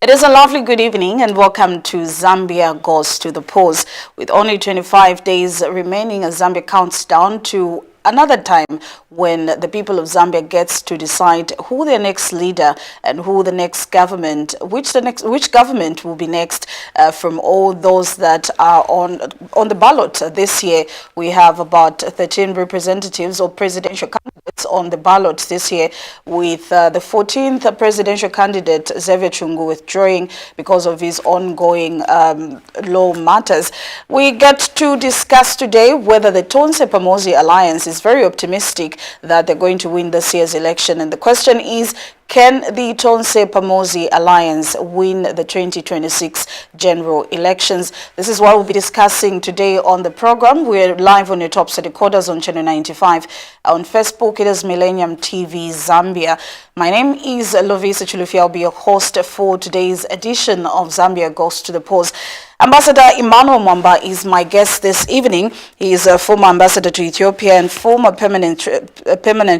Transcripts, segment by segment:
It is a lovely good evening and welcome to Zambia Goes to the Polls. With only 25 days remaining, Zambia counts down to another time when the people of Zambia gets to decide who their next leader and who the next government, which government will be next from all those that are on the ballot this year. We have about 13 representatives or presidential candidates on the ballot this year, with the 14th presidential candidate Xavier Chungu withdrawing because of his ongoing law matters. We get to discuss today whether the Tonse Pamosi Alliance is very optimistic that they're going to win this year's election. And the question is, can the Tonse Pamosi Alliance win the 2026 general elections? This is what we'll be discussing today on the program. We're live on your top set decoders on Channel 95. On Facebook, it is Millennium TV Zambia. My name is Lovisa Chilufya. I'll be your host for today's edition of Zambia Goes to the Polls. Ambassador Emmanuel Mwamba is my guest this evening. He is a former ambassador to Ethiopia and former permanent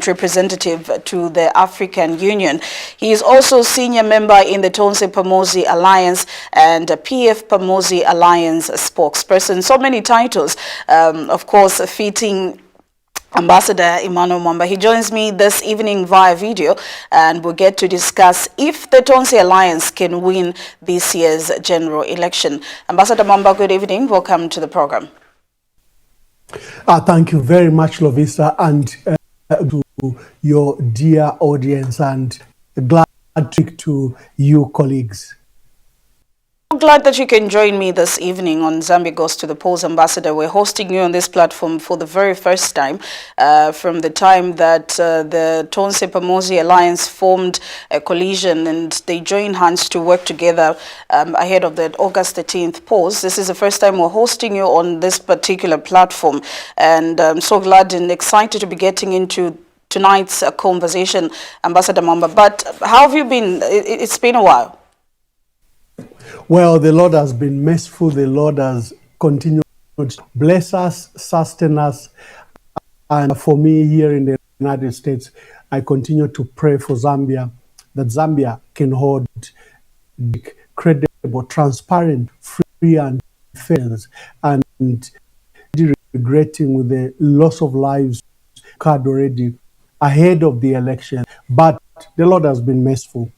representative to the African Union. He is also senior member in the Tonse Pamosi Alliance and PF Pamosi Alliance spokesperson. So many titles, of course, fitting Ambassador Emmanuel Mwamba. He joins me this evening via video, and we'll get to discuss if the Tonse Alliance can win this year's general election. Ambassador Mwamba, good evening. Welcome to the program. Thank you very much, Lovisa, and to your dear audience, and glad to you, colleagues. I'm glad that you can join me this evening on Zambia Goes to the Polls, Ambassador. We're hosting you on this platform for the very first time from the time that the Tonse Pamosi Alliance formed a coalition and they joined hands to work together ahead of the August 13th polls. This is the first time we're hosting you on this particular platform, and I'm so glad and excited to be getting into tonight's conversation, Ambassador Mwamba. But how have you been? It's been a while. Well, the Lord has been merciful. The Lord has continued to bless us, sustain us. And for me here in the United States, I continue to pray for Zambia, that Zambia can hold credible, transparent, free and fair, and regretting with the loss of lives occurred already ahead of the election. But the Lord has been merciful.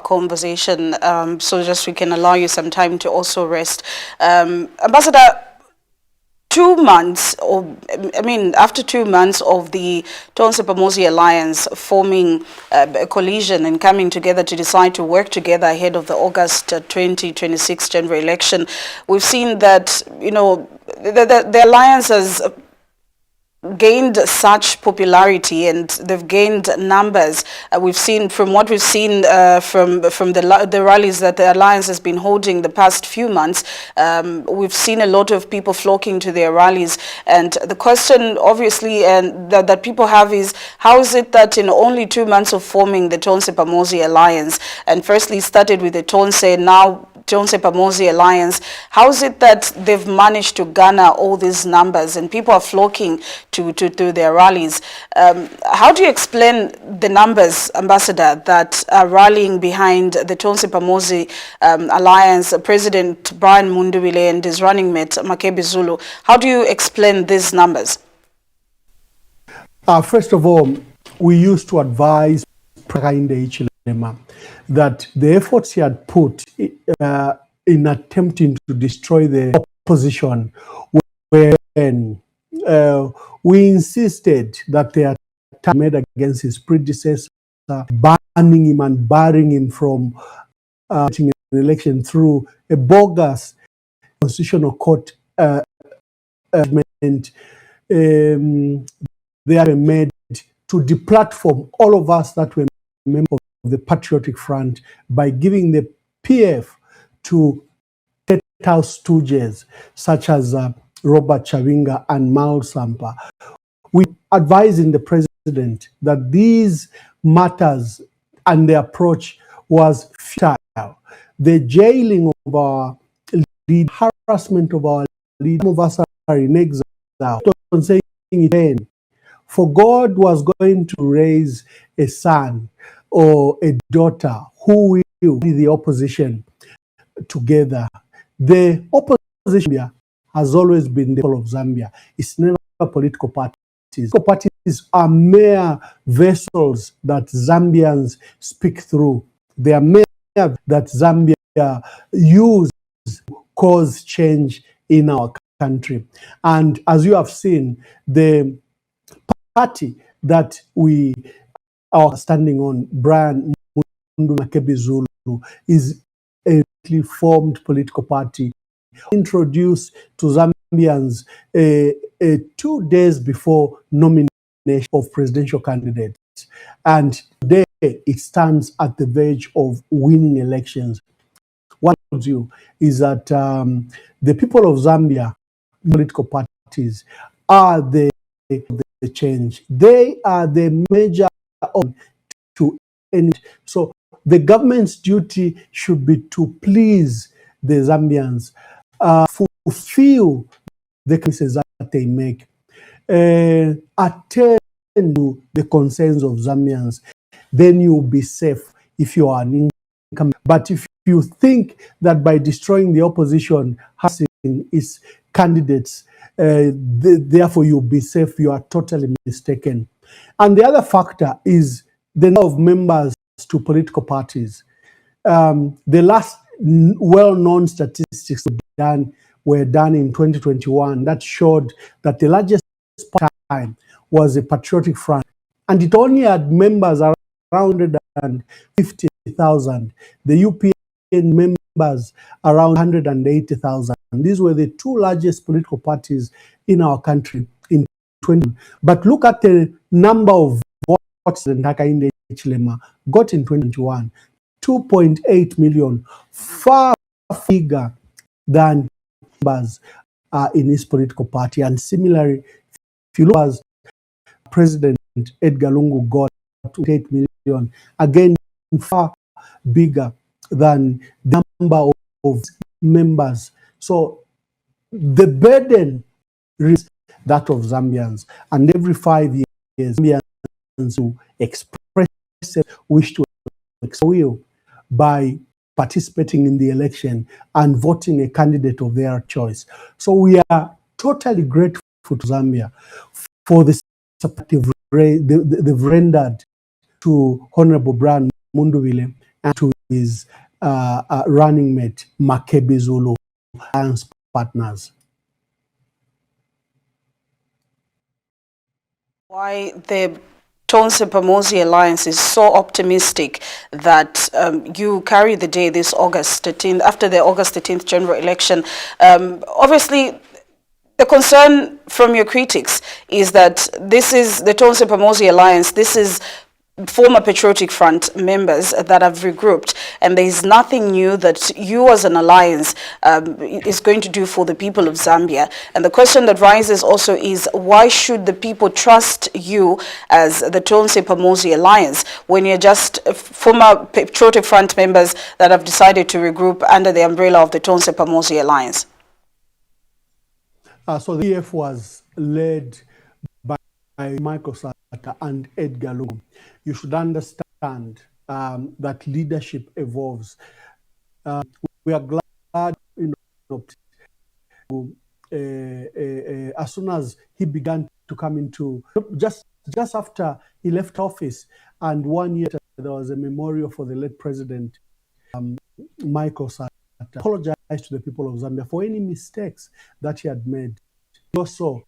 Conversation, so just we can allow you some time to also rest. Ambassador, 2 months, after 2 months of the Tonse Pamosi Alliance forming a coalition and coming together to decide to work together ahead of the August 2026 general election, we've seen that, the alliance has gained such popularity and they've gained numbers. We've seen from what we've seen from the rallies that the alliance has been holding the past few months. We've seen a lot of people flocking to their rallies, and the question obviously that people have is, how is it that in only 2 months of forming the Tonse Pamosi Alliance, and firstly started with the Tonse, now Tonse Pamosi Alliance, how is it that they've managed to garner all these numbers and people are flocking to their rallies? How do you explain the numbers, Ambassador, that are rallying behind the Tonse Pamosi Alliance, President Brian Munduwile and his running mate Makebi Zulu? How do you explain these numbers? First of all, we used to advise that the efforts he had put in attempting to destroy the opposition, when we insisted that they had made against his predecessor, banning him and barring him from an election through a bogus constitutional court judgment, they are made to deplatform all of us that were members of the Patriotic Front by giving the PF to State House stooges such as Robert Chavinga and Mal Sampa. We advising the president that these matters and the approach was futile. The jailing of our lead, harassment of our lead, some of us are in exile. Saying it, for God was going to raise a son or a daughter who will be the opposition together. The opposition has always been the people of Zambia. It's never political parties. Political parties are mere vessels that Zambians speak through. They are mere that Zambia use to cause change in our country. And as you have seen, the party that we are standing on, Brian Mundu Zulu, is a formed political party introduced to Zambians 2 days before nomination of presidential candidates. And today it stands at the verge of winning elections. What I told you is that the people of Zambia, political parties, are the change. They are the major to end. So the government's duty should be to please the Zambians, fulfill the promises that they make, attend to the concerns of Zambians. Then you'll be safe if you are an income. But if you think that by destroying the opposition, having its candidates, therefore you'll be safe, you are totally mistaken. And the other factor is the number of members to political parties. The last well-known statistics were done in 2021 that showed that the largest party was a Patriotic Front, and it only had members around 150,000. The UPN members around 180,000. These were the two largest political parties in our country in 2020. But look at the number of votes that Hakainde Hichilema got in 2021. 2.8 million, far bigger than members in his political party. And similarly, if you look at President Edgar Lungu got 8 million, again far bigger than the number of members. So the burden is that of Zambians, and every 5 years, Zambians who express wish to will by participating in the election and voting a candidate of their choice. So we are totally grateful to Zambia for the support they've rendered to Honorable Brian Munduvile and to his running mate, Makebi Zulu, and partners. Why the Tonse Pamosi Alliance is so optimistic that you carry the day this August 13th, after the August 13th general election. Obviously, the concern from your critics is that this is the Tonse Pamosi Alliance, this is former Patriotic Front members that have regrouped, and there is nothing new that you as an alliance is going to do for the people of Zambia. And the question that rises also is, why should the people trust you as the Tonse Pamosi Alliance when you're just former Patriotic Front members that have decided to regroup under the umbrella of the Tonse Pamosi Alliance? So the EF was led by Michael Sata and Edgar Lungu. You should understand that leadership evolves. We are glad, as soon as he began to come into, just after he left office, and 1 year there was a memorial for the late president, Michael Sata, apologized to the people of Zambia for any mistakes that he had made. He also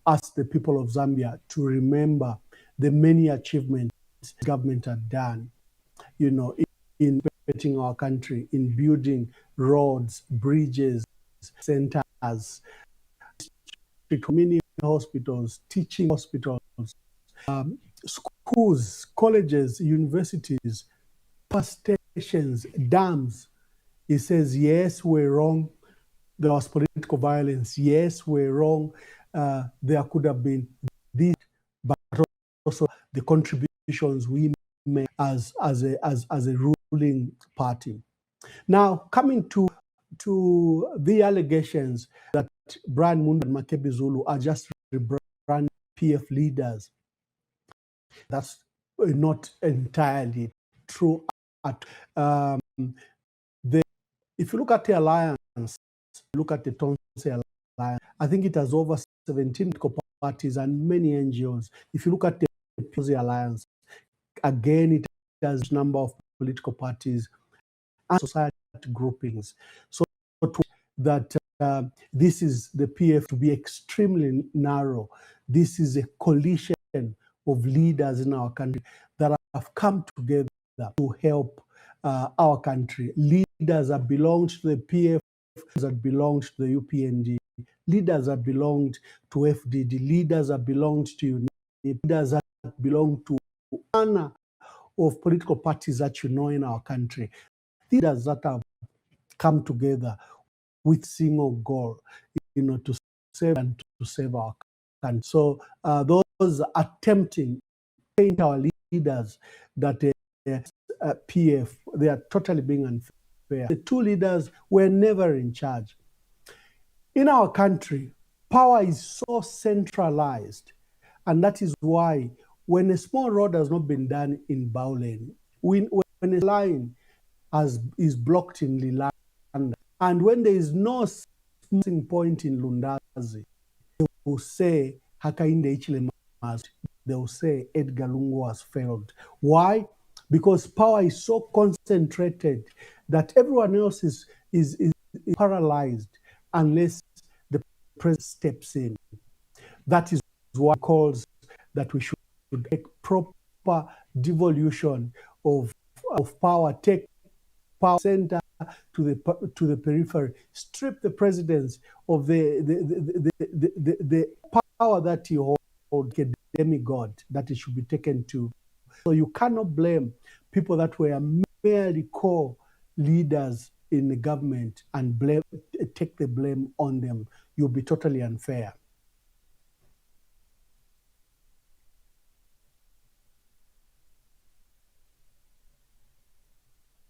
asked the people of Zambia to remember the many achievements the government had done, in developing our country, in building roads, bridges, centers, community hospitals, teaching hospitals, schools, colleges, universities, power stations, dams. He says, yes, we're wrong. There was political violence. Yes, we're wrong. There could have been this, but also the contributions we made as a ruling party. Now, coming to the allegations that Brian Mundu and Makebi Zulu are just rebranded PF leaders, that's not entirely true. Um, if you look at the alliance, look at the Tonse Alliance, I think it has over 17 political parties and many NGOs. If you look at the Tonse Alliance, again, it has a number of political parties and society groupings. So that this is the PF to be extremely narrow. This is a coalition of leaders in our country that have come together to help our country. Leaders that belonged to the PF, that belonged to the UPND, leaders that belonged to FDD, leaders that belonged to UNIP, leaders that belong to one of political parties that you know in our country. Leaders that have come together with single goal, to save and to save our country. So those attempting to paint our leaders that PF, they are totally being unfair. The two leaders were never in charge. In our country, power is so centralized, and that is why when a small road has not been done in Baulen, when a line is blocked in Lilanda, and when there is no smoothing point in Lundazi, they will say Hakainde Ichilema, they will say Edgar Lungu has failed. Why? Because power is so concentrated that everyone else is paralyzed unless the president steps in. That is why it calls that we should take proper devolution of power, take power center to the periphery, strip the presidents of the power that he holds, a demigod that it should be taken to. So you cannot blame people that were merely core leaders in the government and take the blame on them. You'll be totally unfair.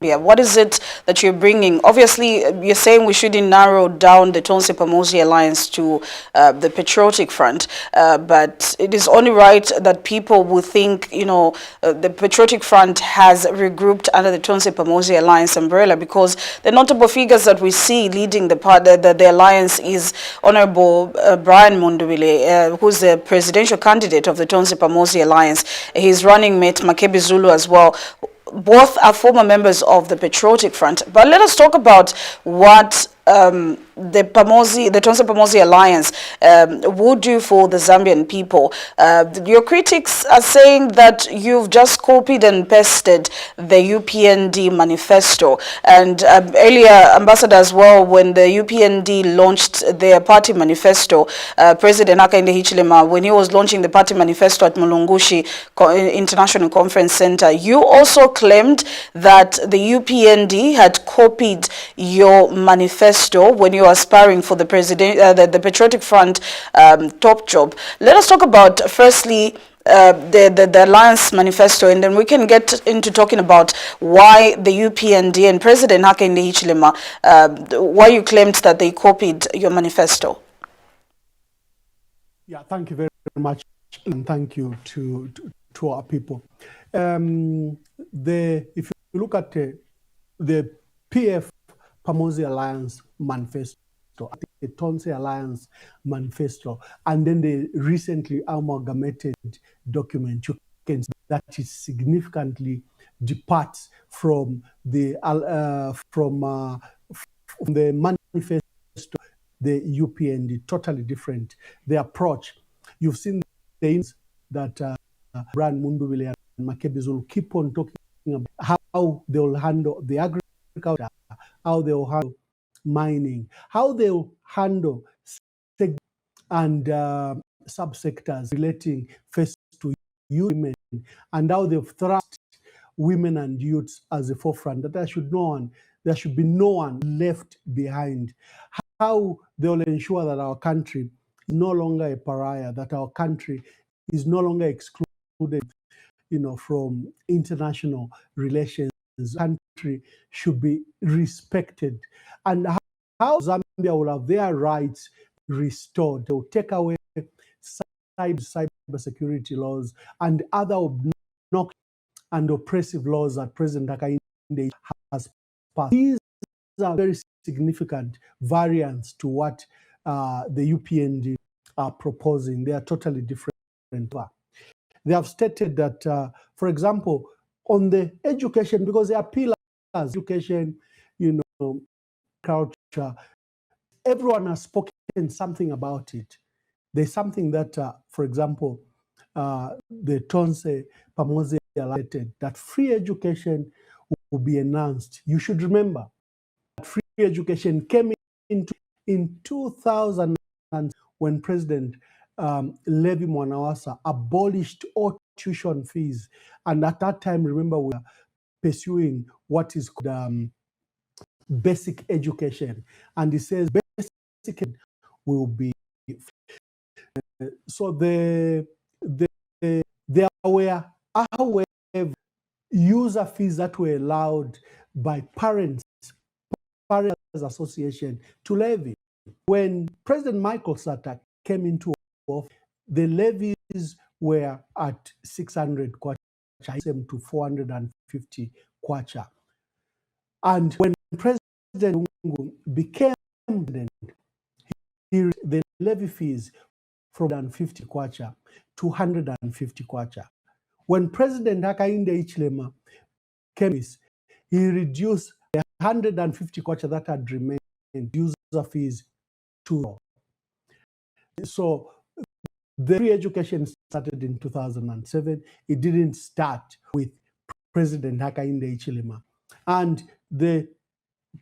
Yeah, what is it that you're bringing? Obviously, you're saying we shouldn't narrow down the Tonse Pamosi alliance to the Patriotic Front, but it is only right that people will think, the Patriotic Front has regrouped under the Tonse Pamosi alliance umbrella, because the notable figures that we see leading the alliance is Honorable Brian Mundubile, who's the presidential candidate of the Tonse Pamosi alliance. He's running mate Makebi Zulu as well. Both are former members of the Patriotic Front. But let us talk about what the Tonse Pamosi Alliance would do for the Zambian people. Your critics are saying that you've just copied and pasted the UPND manifesto. And earlier, Ambassador, as well, when the UPND launched their party manifesto, President Hakainde Hichilema, when he was launching the party manifesto at Mulungushi International Conference Center, you also claimed that the UPND had copied your manifesto when you were aspiring for the the Patriotic Front top job. Let us talk about, firstly, the Alliance Manifesto, and then we can get into talking about why the UPND and President Hakainde Hichilema, why you claimed that they copied your manifesto. Yeah, thank you very much, and thank you to our people. If you look at the PF Pamosi Alliance Manifesto, the Tonse Alliance Manifesto, and then the recently amalgamated document, you can see that it significantly departs from the manifesto, the UPND, totally different. The approach, you've seen the things that Brian Mundubile and Makebi Zulu keep on talking about, how they will handle the agriculture, how they will handle mining, how they will handle and subsectors relating first to women, and how they've thrust women and youths as the forefront, that there should be no one left behind. How they will ensure that our country is no longer a pariah, that our country is no longer excluded, from international relations. The country should be respected, and how Zambia will have their rights restored. They will take away cyber security laws and other obnoxious and oppressive laws that President Hakainde has passed. These are very significant variants to what the UPND are proposing. They are totally different. They have stated that, for example, on the education, because they are pillars, education, culture, everyone has spoken something about it. There's something that, for example, the Tonse Pamoze highlighted, that free education will be announced. You should remember that free education came into in 2000 when President Levi Mwanawasa abolished all tuition fees. And at that time, remember, we were pursuing what is called basic education. And he says basic will be so there were, however, user fees that were allowed by parents association to levy. When President Michael Sata came into office, the levies were at 600 kwacha to 450 kwacha. And when President Lungu became president, the levy fees from 150 kwacha to 150 kwacha. When President Hakainde Hichilema came, he reduced the 150 kwacha that had remained user fees to. So the free education started in 2007. It didn't start with President Hakainde Hichilema. And the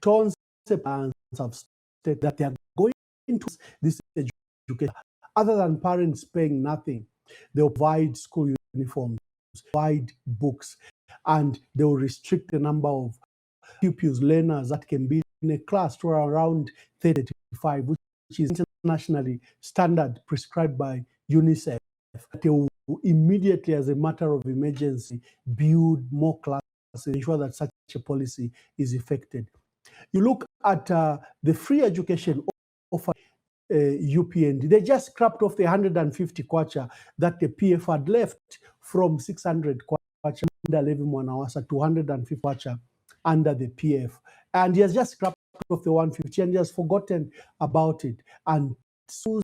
Tonse parents have stated that they are going into this education. Other than parents paying nothing, they'll provide school uniforms, provide books, and they will restrict the number of pupils, learners that can be in a class to around 35, which is internationally standard prescribed by UNICEF. They will immediately, as a matter of emergency, build more classes and ensure that such a policy is effected. You look at the free education offered UPND, they just scrapped off the 150 kwacha that the PF had left from 600 kwacha under Levi Mwanawasa to 150 kwacha under the PF. And he has just scrapped off the 150 and he has forgotten about it. And schools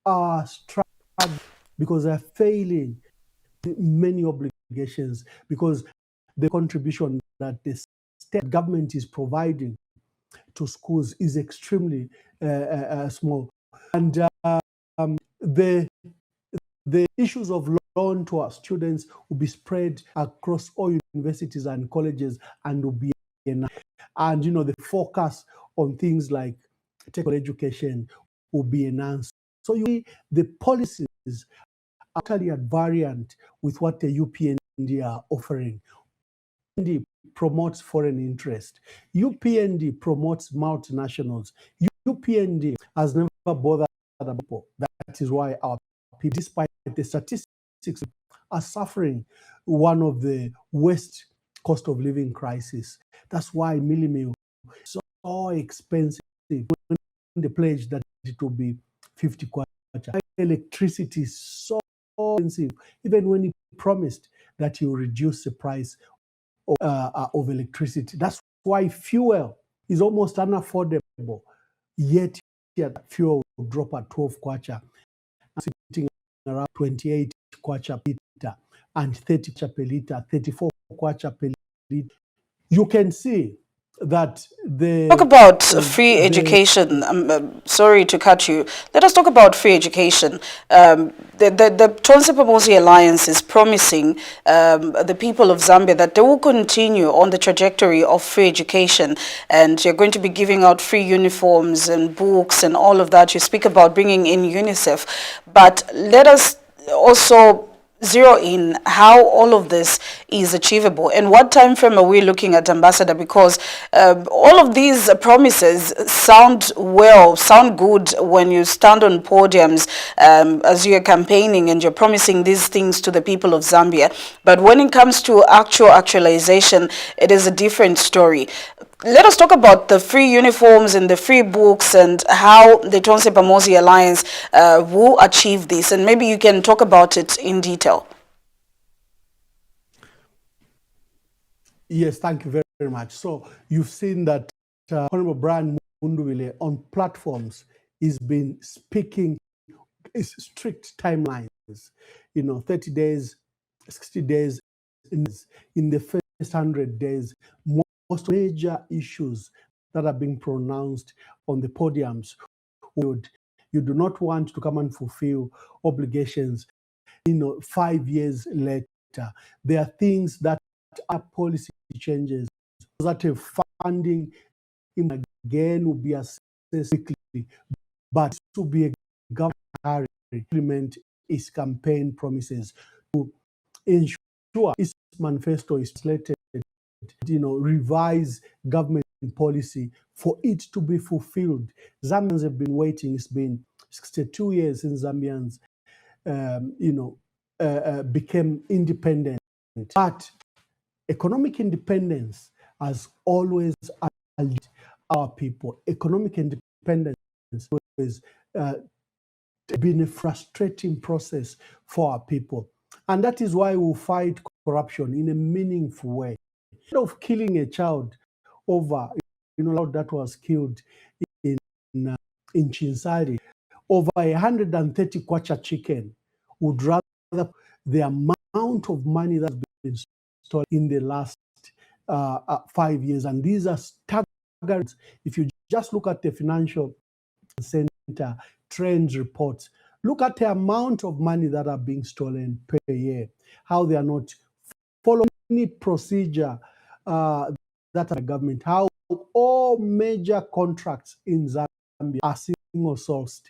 are struggling because they're failing many obligations because the contribution that the state government is providing to schools is extremely small. And the issues of loan to our students will be spread across all universities and colleges and will be enough. And the focus on things like technical education will be enhanced. So the policies are totally at variant with what the UPND are offering. UPND promotes foreign interest. UPND promotes multinationals. UPND has never bothered about people. That is why our people, despite the statistics, are suffering one of the worst cost of living crisis. That's why Milli Meal is so expensive. When the pledge that it will be 50 kwacha. Electricity is so expensive. Even when he promised that he will reduce the price of electricity. That's why fuel is almost unaffordable. Yet fuel will drop at 12 kwacha, sitting around 28 kwacha per liter and 30 kwacha per liter, 34 kwacha per liter. You can see that Talk about free education. Sorry to cut you. Let us talk about free education. The Tonse Pamosi Alliance is promising the people of Zambia that they will continue on the trajectory of free education, and you're going to be giving out free uniforms and books and all of that. You speak about bringing in UNICEF, but let us also zero in how all of this is achievable and what time frame are we looking at, Ambassador, because all of these promises sound good when you stand on podiums as you're campaigning and you're promising these things to the people of Zambia, but when it comes to actualization, it is a different story. Let us talk about the free uniforms and the free books and how the Tonse Pamosi Alliance will achieve this. And maybe you can talk about it in detail. Yes, thank you very, very much. So you've seen that Honorable Brian Munduvile on platforms is been speaking is strict timelines, 30 days, 60 days, in the first 100 days, most major issues that are being pronounced on the podiums, you do not want to come and fulfill obligations, 5 years later. There are things that are policy changes, that funding again will be assessed quickly, but to be a government implement its campaign promises to ensure its manifesto is slated, revise government policy for it to be fulfilled. Zambians have been waiting. It's been 62 years since Zambians, became independent. But economic independence has always allied our people. Economic independence has been a frustrating process for our people. And that is why we fight corruption in a meaningful way. Instead of killing a child over, that was killed in Chinsari, over 130 kwacha chicken, would rather the amount of money that's been stolen in the last 5 years. And these are staggering. If you just look at the Financial Center trends reports, look at the amount of money that are being stolen per year, how they are not following any procedure that the government, how all major contracts in Zambia are single sourced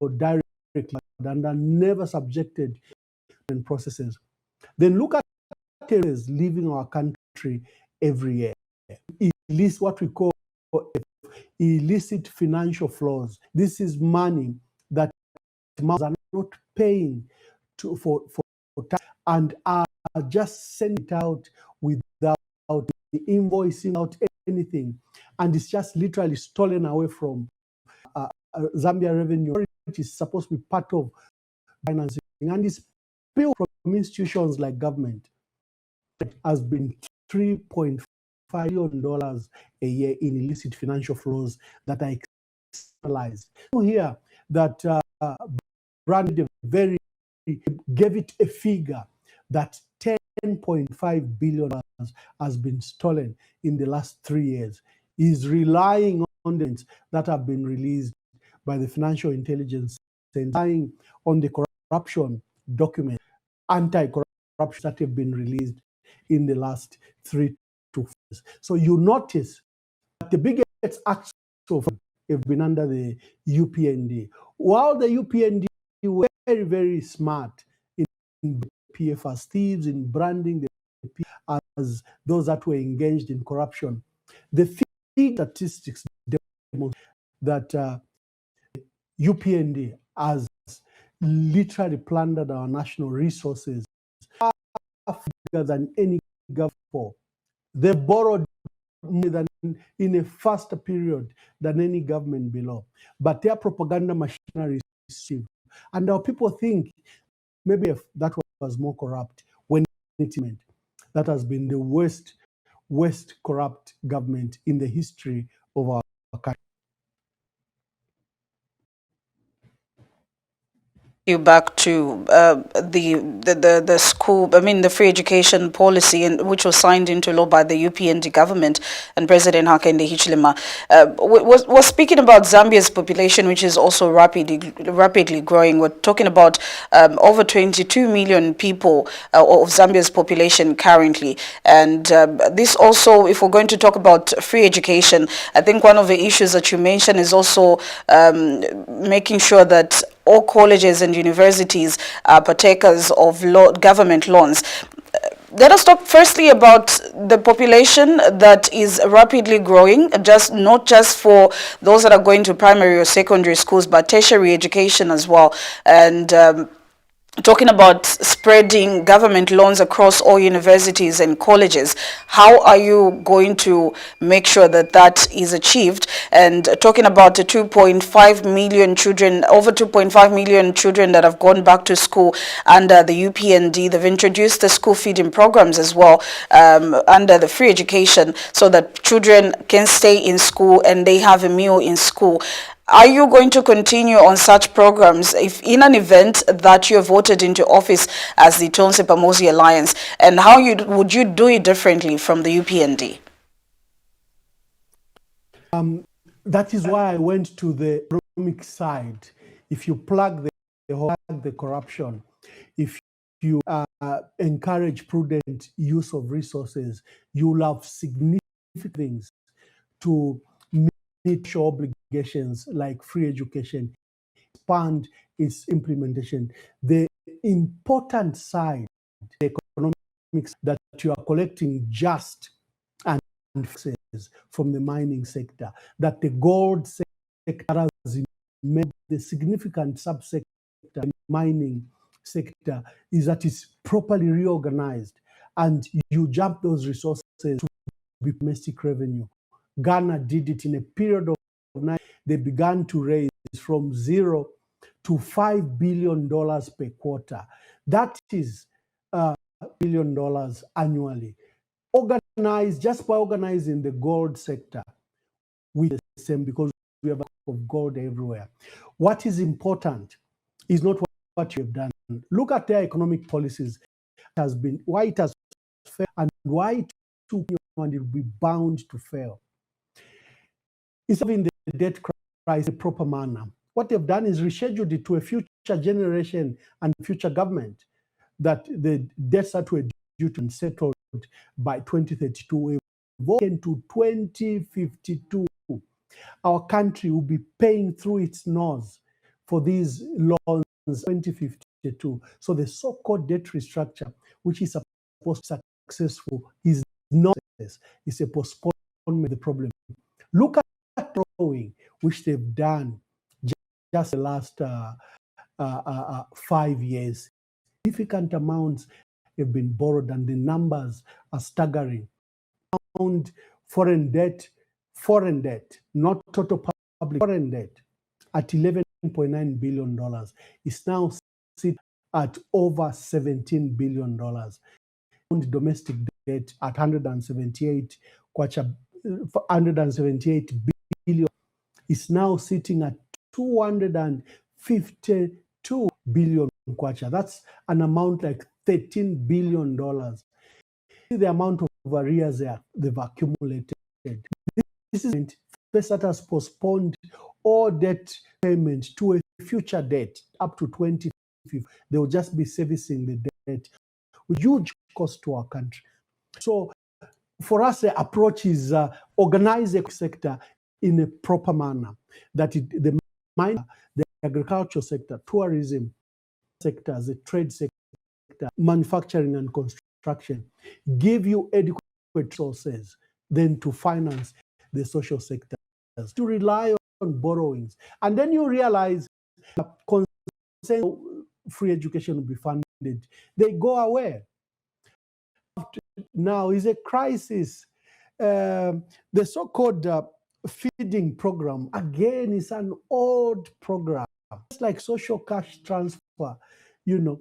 or directly and are never subjected to processes. Then look at terrorists leaving our country every year. Illicit, what we call illicit financial flows. This is money that are not paying for tax and are just sent out without invoicing out anything, and it's just literally stolen away from Zambia Revenue, which is supposed to be part of financing, and it's built from institutions like government. It has been $3.5 billion a year in illicit financial flows that are externalized. Here that Brand gave it a figure that $10.5 billion has been stolen in the last 3 years. Is relying on the that have been released by the Financial Intelligence Center, relying on the corruption document, anti-corruption that have been released in the last 3 to 4 years. So you notice that the biggest acts have been under the UPND. While the UPND were very, very smart in PF as thieves, in branding the PF as those that were engaged in corruption, the statistics demonstrate that UPND has literally plundered our national resources far bigger than any government. They borrowed more than in a faster period than any government below. But their propaganda machinery is cheap. And our people think maybe if that was more corrupt when it meant that has been the worst corrupt government in the history of our country. You back to the school, the free education policy, and which was signed into law by the UPND government and President Hakainde Hichilema, was speaking about Zambia's population, which is also rapidly growing. We're talking about over 22 million people of Zambia's population currently, and this also, if we're going to talk about free education, I think one of the issues that you mentioned is also making sure that all colleges and universities are partakers of government loans. Let us talk firstly about the population that is rapidly growing, not just for those that are going to primary or secondary schools, but tertiary education as well. And talking about spreading government loans across all universities and colleges. How are you going to make sure that that is achieved? And talking about the 2.5 million children, over 2.5 million children that have gone back to school under the UPND, they've introduced the school feeding programs as well, under the free education, so that children can stay in school and they have a meal in school. Are you going to continue on such programs if in an event that you are voted into office as the Tonse Pamosi Alliance, and how would you do it differently from the UPND? That is why I went to the economic side. If you plug the corruption, if you encourage prudent use of resources, you will have significant things to meet your obligations like free education, expand its implementation. The important side, the economics, that you are collecting just and from the mining sector, that the gold sector has made the significant subsector in mining sector is that it's properly reorganized and you jump those resources to domestic revenue. Ghana did it in a period of 9. They began to raise from $0 to $5 billion per quarter. That is $1 billion annually. Organized just by organizing the gold sector, we the same because we have of gold everywhere. What is important is not what you have done. Look at their economic policies. It has been why it has failed and why it took and it will be bound to fail. Instead of in the debt crisis in a proper manner, what they've done is rescheduled it to a future generation and future government, that the debts that were due to be settled by 2032 will evolve to 2052. Our country will be paying through its nose for these loans 2052. So the so-called debt restructure, which is supposed to be successful, is not success. It's a postponement of the problem. Look at borrowing, which they've done just the last 5 years. Significant amounts have been borrowed, and the numbers are staggering. Foreign debt, not total public foreign debt, at $11.9 billion is now sit at over $17 billion. Domestic debt at 178 billion is now sitting at 252 billion kwacha. That's an amount like $13 billion. The amount of arrears they've accumulated. This is first that has postponed all debt payment to a future debt up to 2050. They will just be servicing the debt with huge cost to our country. So for us, the approach is organize the sector in a proper manner. That the mine, the agricultural sector, tourism sectors, the trade sector, manufacturing and construction, give you adequate resources then to finance the social sectors, to rely on borrowings. And then you realize that free education will be funded. They go away. Now is a crisis. The so-called feeding program, again, is an old program. It's like social cash transfer. You know,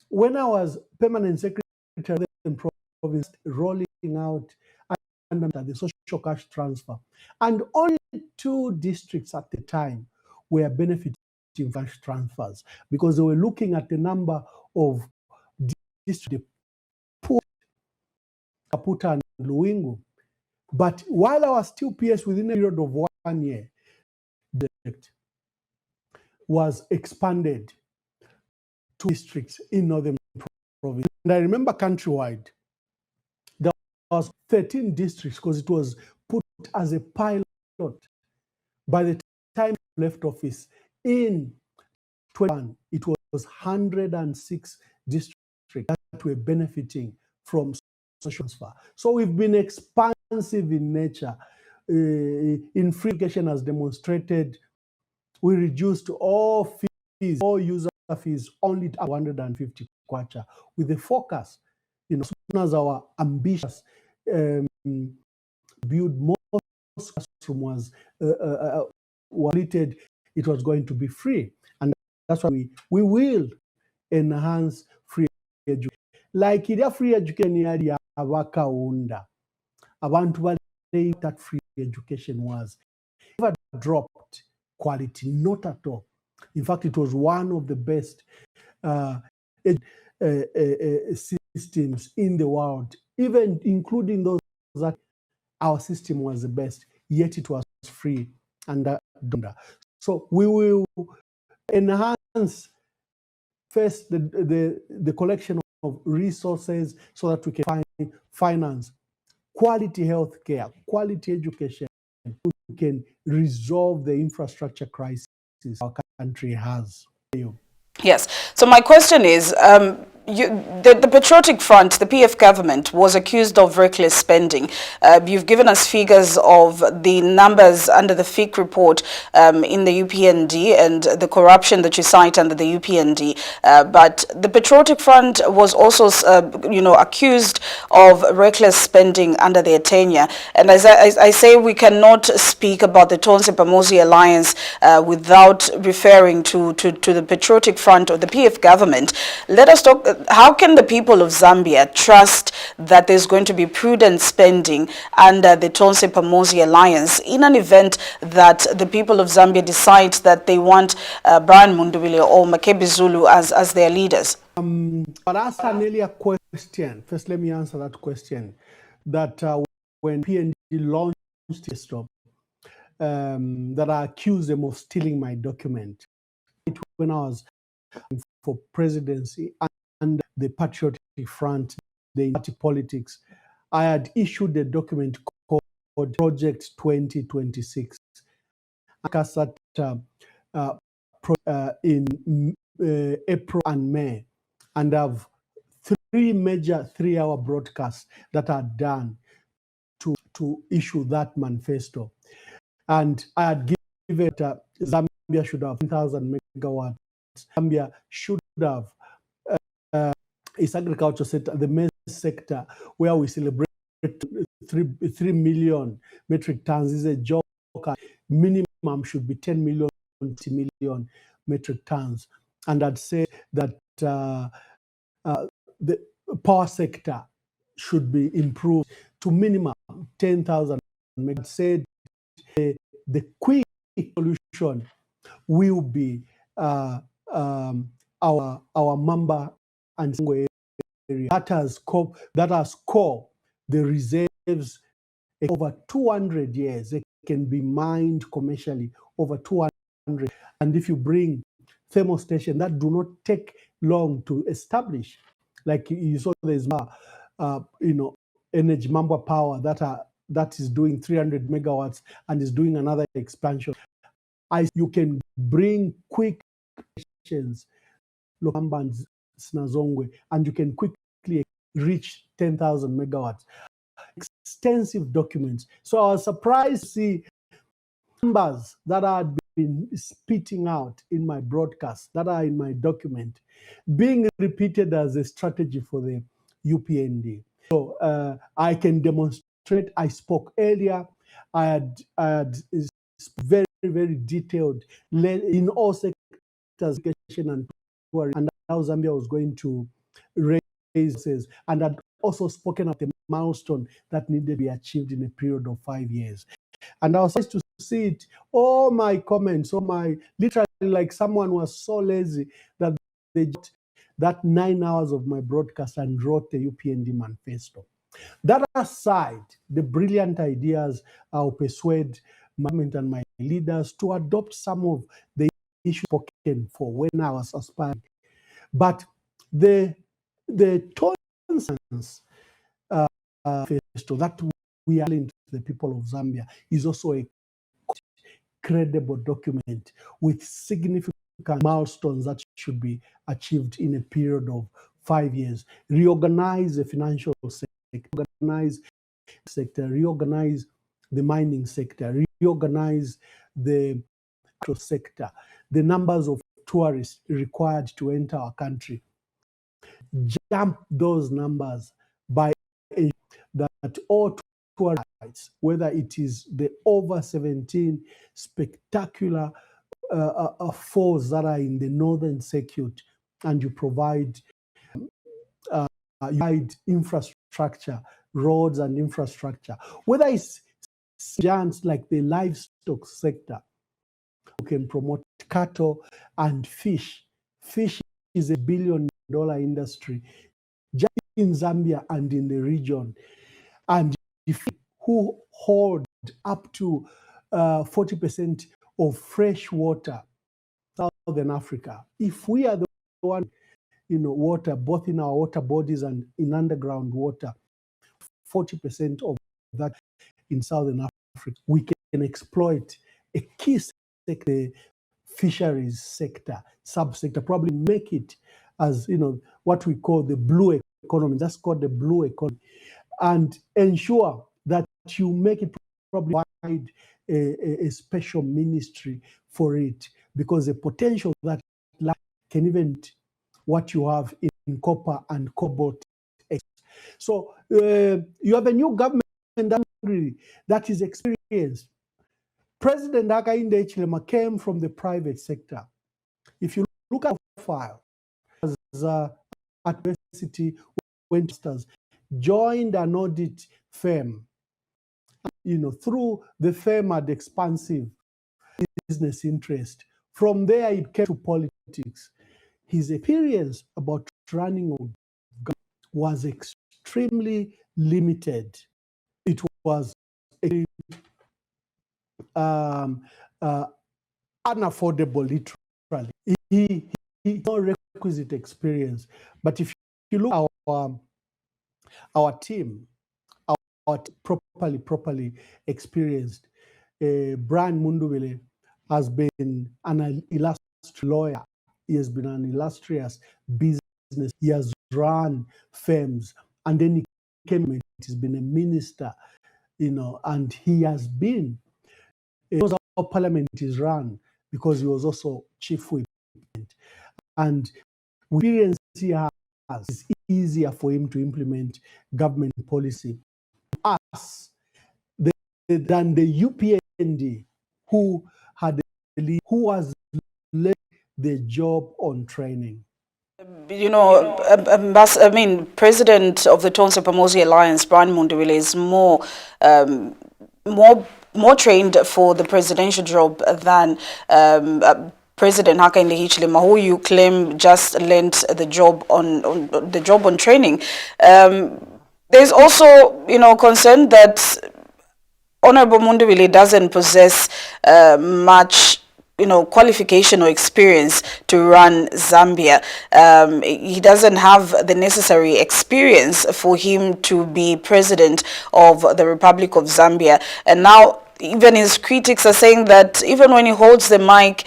when I was permanent secretary of the province, rolling out under the social cash transfer, and only 2 districts at the time were benefiting from cash transfers because they were looking at the number of districts, poor Kaputa and Luingu. But while I was still PS, within a period of 1 year, the district was expanded to districts in northern province. And I remember countrywide, there was 13 districts because it was put as a pilot. By the time I left office in 2021, it was 106 districts that were benefiting from social transfer. So we've been expansive in nature. In free education, as demonstrated, we reduced all fees, all users fees only at 150 kwacha, with the focus, as soon as our ambitious build more classroom was completed, it was going to be free. And that's why we will enhance free education. Like ila free education yali abakaunda. Abantu bali that free education was. Never dropped quality, not at all. In fact, it was one of the best systems in the world, even including those that our system was the best, yet it was free and so we will enhance first the collection of resources so that we can finance quality healthcare, quality education. We can resolve the infrastructure crisis our country has. Yes. So my question is, the Patriotic Front, the PF government, was accused of reckless spending. You've given us figures of the numbers under the FIC report in the UPND and the corruption that you cite under the UPND. But the Patriotic Front was also, accused of reckless spending under their tenure. And as I say, we cannot speak about the Tonse Pamosi Alliance without referring to the Patriotic Front or the PF government. Let us talk. How can the people of Zambia trust that there's going to be prudent spending under the Tonse Pamosi Alliance in an event that the people of Zambia decide that they want Brian Mundubile or Makebi Zulu as their leaders? But ask an earlier question. First, let me answer that question. That when PNG launched this stop, that I accused them of stealing my document. When I was for presidency and the Patriotic Front, the party politics, I had issued a document called Project 2026. In April and May, and I've 3 major 3-hour broadcasts that are done to issue that manifesto. And I had given Zambia should have 10,000 megawatts. Zambia should have its agriculture sector, the maize sector, where we celebrate 3 million metric tons is a joke. Minimum should be 10 million, 20 million metric tons. And I'd say that the power sector should be improved to minimum 10,000 megawatts. Said the quick solution will be our Mwamba and Sangwe area that has core the reserves over 200 years. They can be mined commercially over 200. And if you bring thermal station that do not take long to establish, like you saw, there's Energy Mwamba Power that is doing 300 megawatts and is doing another expansion. You can bring quick stations, Lokamba and Snazongwe, and you can quickly reach 10,000 megawatts. Extensive documents. So I was surprised to see numbers that I had been spitting out in my broadcast, that are in my document, being repeated as a strategy for the UPND. So I can demonstrate. I spoke earlier. I had very, very detailed in all sectors, education and tourism, and how Zambia was going to raise, and had also spoken of the milestone that needed to be achieved in a period of 5 years. And I was surprised to see it. All my comments, literally, like someone was so lazy that they got that 9 hours of my broadcast and wrote the UPND manifesto. That aside, the brilliant ideas, I'll persuade my government and my leaders to adopt some of the issues spoken for when I was aspiring. But the nonsense manifesto that we are telling to the people of Zambia is also a credible document with significant milestones that should be achieved in a period of 5 years. Reorganize the financial sector, reorganize the mining sector, reorganize the sector. The numbers of tourists required to enter our country. Jump those numbers by that all tourists, whether it is the over 17 spectacular falls that are in the northern circuit, and you provide infrastructure, roads and infrastructure, whether it's giants like the livestock sector, you can promote cattle and fish. Fish is $1 billion industry just in Zambia and in the region. And who hold up to 40% of fresh water, Southern Africa. If we are the one, water, both in our water bodies and in underground water, 40% of that in Southern Africa, we can exploit a key sector, fisheries sector, subsector, probably make it as, what we call the blue economy. That's called the blue economy. And ensure that you make it probably wide a special ministry for it, because the potential that can even what you have in copper and cobalt. So you have a new government that is experienced. President Hakainde Hichilema came from the private sector. If you look at the profile, as at university, joined an audit firm. Through the firm had expansive business interest. From there, it came to politics. His experience about running was extremely limited. It was unaffordable, literally. He no requisite experience. But if you look at our team, properly experienced, Brian Mundubile has been an illustrious lawyer. He has been an illustrious business. He has run firms, and then he came. He's been a minister, and he has been. He knows how Parliament is run because he was also chief whip, and experience he has is easier for him to implement government policy us than the UPND who has led the job on training. President of the Tonse Pamosi Alliance, Brian Mundubile, is more trained for the presidential job than President Hakainde Hichilema, who you claim just lent the job on training. There's also, concern that Honorable Mundubile doesn't possess much, qualification or experience to run Zambia. He doesn't have the necessary experience for him to be president of the Republic of Zambia. And now, even his critics are saying that even when he holds the mic,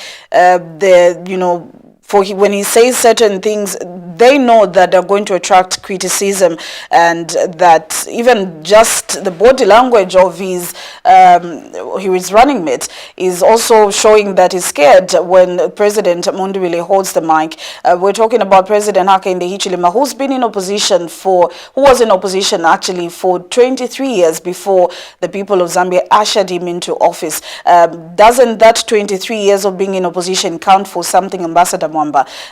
when he says certain things, they know that they're going to attract criticism, and that even just the body language of his running mate is also showing that he's scared when President Mundubile holds the mic. We're talking about President Hakainde Hichilema, who was in opposition actually for 23 years before the people of Zambia ushered him into office. Doesn't that 23 years of being in opposition count for something, Ambassador Mwamba?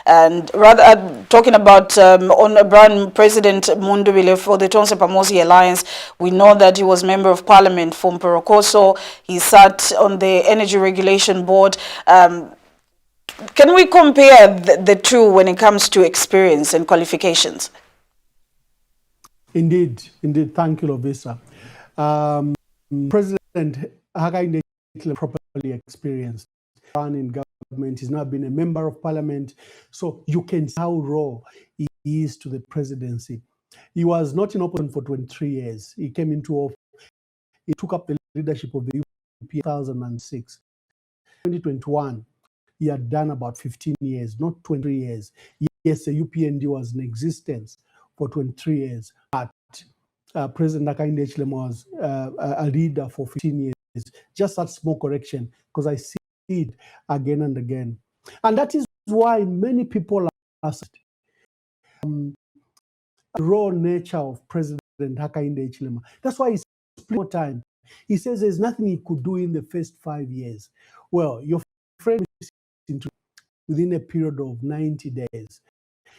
And rather, talking about on President Mundubile for the Tonse Pamosi Alliance, we know that he was member of Parliament for Mporokoso. He sat on the Energy Regulation Board. Can we compare the two when it comes to experience and qualifications? Indeed. Thank you, Lovisa. President Hakainde properly experienced running government. He's now been a member of Parliament, so you can see how raw he is to the presidency. He was not in opposition for 23 years. He came into office. He took up the leadership of the UP in 2006. 2021, he had done about 15 years, not 23 years. Yes, the UPND was in existence for 23 years, but President Hakainde Hichilema was a leader for 15 years. Just that small correction, because I see it again and again. And that is why many people are raw nature of President Hakainde Hichilema. That's why he's more time. He says there's nothing he could do in the first 5 years. Well, your friend is within a period of 90 days.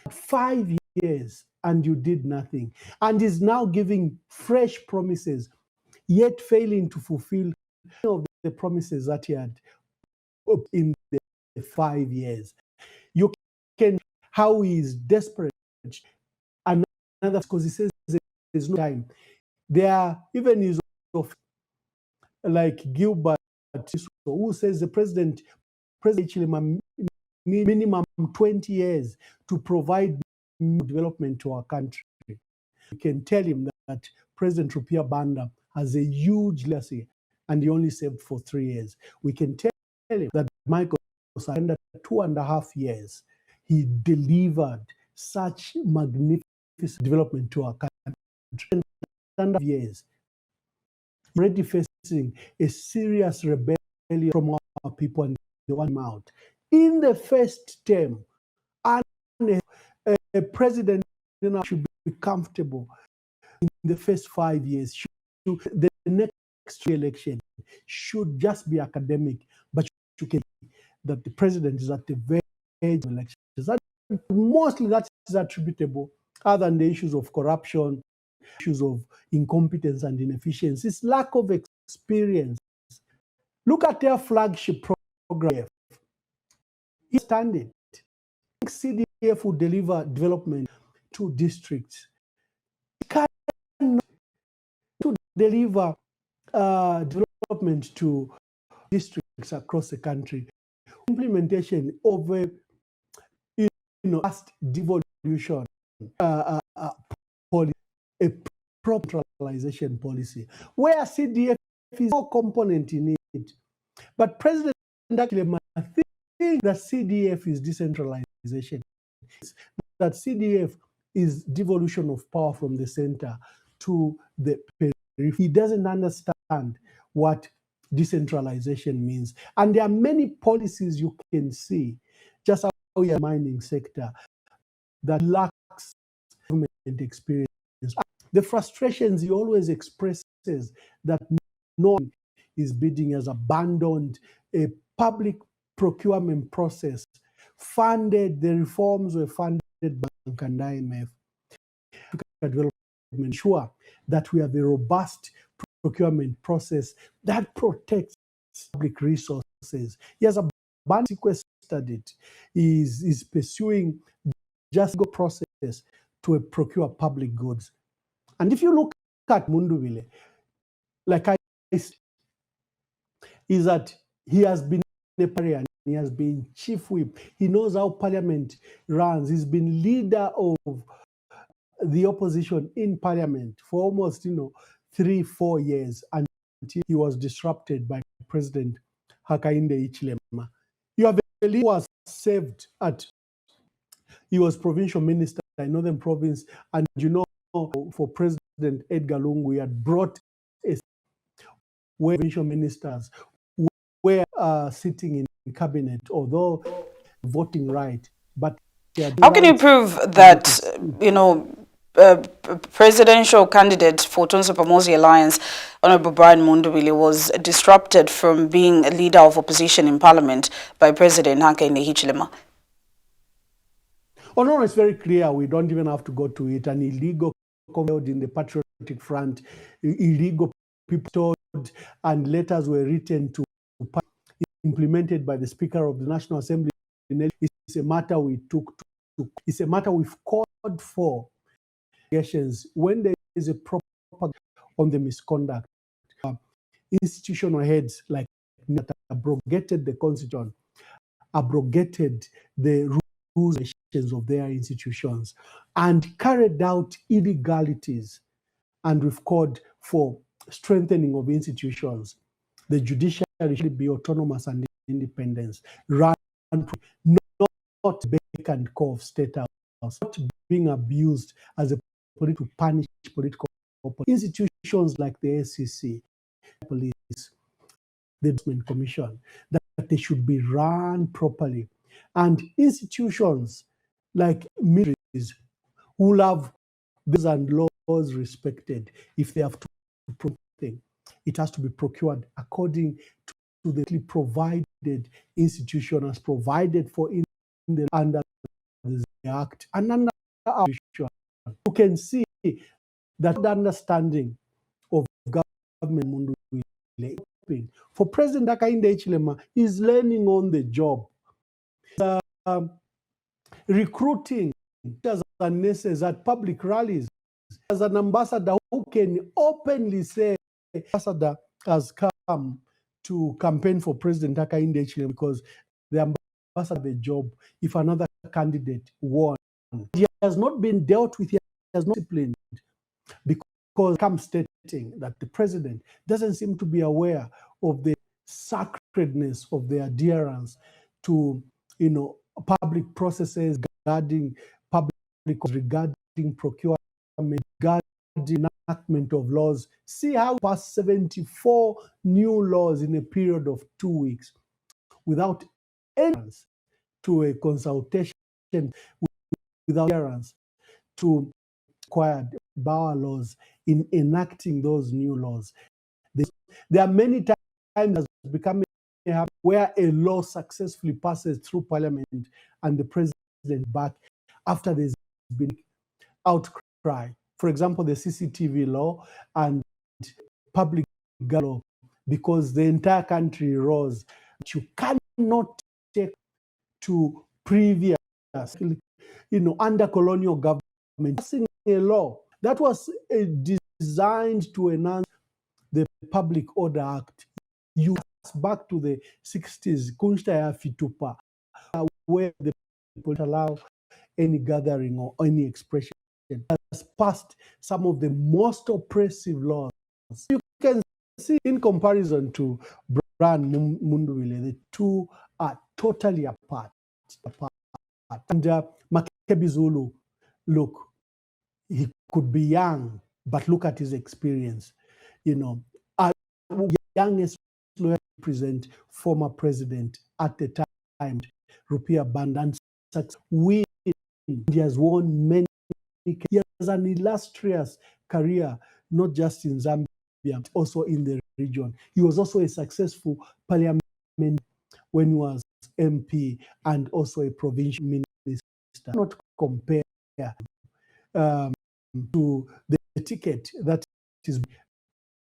5 years and you did nothing. And is now giving fresh promises, yet failing to fulfill of the promises that he had in the 5 years. You can how he is desperate. Another because he says there's no time. There are even his of like Gilbert who says the President Chilema need minimum 20 years to provide development to our country. You can tell him that President Rupia Banda has a huge legacy and he only served for 3 years. We can tell him that Michael under 2.5 years, he delivered such magnificent development to our country. And years, already facing a serious rebellion from our people and they want him out. In the first term, and a president should be comfortable in the first 5 years. The next election should just be academic, but you can see that the president is at the very edge of elections. And mostly that is attributable, other than the issues of corruption, issues of incompetence and inefficiency. It's lack of experience. Look at their flagship program. He's standing. CDF will deliver development to districts. It cannot deliver development to districts across the country. Implementation of a past devolution policy, a proper centralization policy, where CDF is no component in it. But President Ndakilema thinks that CDF is decentralization, that CDF is devolution of power from the center to the periphery. He doesn't understand what decentralization means. And there are many policies you can see, just how the mining sector, that lacks government experience. The frustrations he always expresses that no one is bidding, has abandoned a public procurement process, funded, the reforms were funded by Bank and IMF. Development, ensure that we have a robust procurement process that protects public resources. He has sequestered it. He is pursuing just a process to procure public goods. And if you look at Munduvile, like I said, is that he has been a parliament, he has been chief whip, he knows how parliament runs, he's been leader of the opposition in parliament for almost 3-4 years until he was disrupted by President Hakainde Hichilema. You have a leader who was served he was provincial minister in Northern Province, and for President Edgar Lungu, he had brought where provincial ministers were sitting in cabinet, although voting right. But how can you prove that presidential candidate for Tonso Pamosi Alliance, Honorable Brian Mundubile, was disrupted from being a leader of opposition in parliament by President Hakainde Hichilema? Oh no, it's very clear. We don't even have to go to it. An illegal held in the Patriotic Front, illegal people told, and letters were written to implemented by the Speaker of the National Assembly. It's a matter we took to. It's a matter we've called for. When there is a proper on the misconduct, institutional heads like that abrogated the Constitution, abrogated the rules of their institutions, and carried out illegalities. And we've called for strengthening of institutions. The judiciary should be autonomous and independent, run not bake and call of state house, not being abused as a political to punish political institutions like the SEC, police, the Development Commission, that they should be run properly. And institutions like militaries will have those and laws respected. If they have to procure, it has to be procured according to the provided institution as provided for in the under the Act and under our vision. You can see that the understanding of government for President Hakainde Hichilema is learning on the job. Recruiting teachers and nurses at public rallies as an ambassador who can openly say ambassador has come to campaign for President Hakainde Hichilema because the ambassador has a job if another candidate won. He has not been dealt with, he has not disciplined because come stating that the president doesn't seem to be aware of the sacredness of the adherence to, public processes regarding procurement, regarding enactment of laws. See how we passed 74 new laws in a period of 2 weeks without any to a consultation, without adherence to required Bauer laws in enacting those new laws. There are many times it's becoming where a law successfully passes through parliament and the president back after there's been outcry. For example, the CCTV law and public law, because the entire country rose. You cannot take to previous, under colonial government, passing a law that was designed to enhance the Public Order Act. You back to the 60s, Kunstaya Fitupa, where the people allow any gathering or any expression, has passed some of the most oppressive laws. You can see in comparison to Brian Munduwile, the two are totally apart. And Makebi Zulu, look, he could be young, but look at his experience. Youngest lawyer represent former president at the time, Rupiah Bandan. He has won many. He has an illustrious career, not just in Zambia, but also in the region. He was also a successful parliament when he was MP and also a provincial minister. Not compare to the ticket that is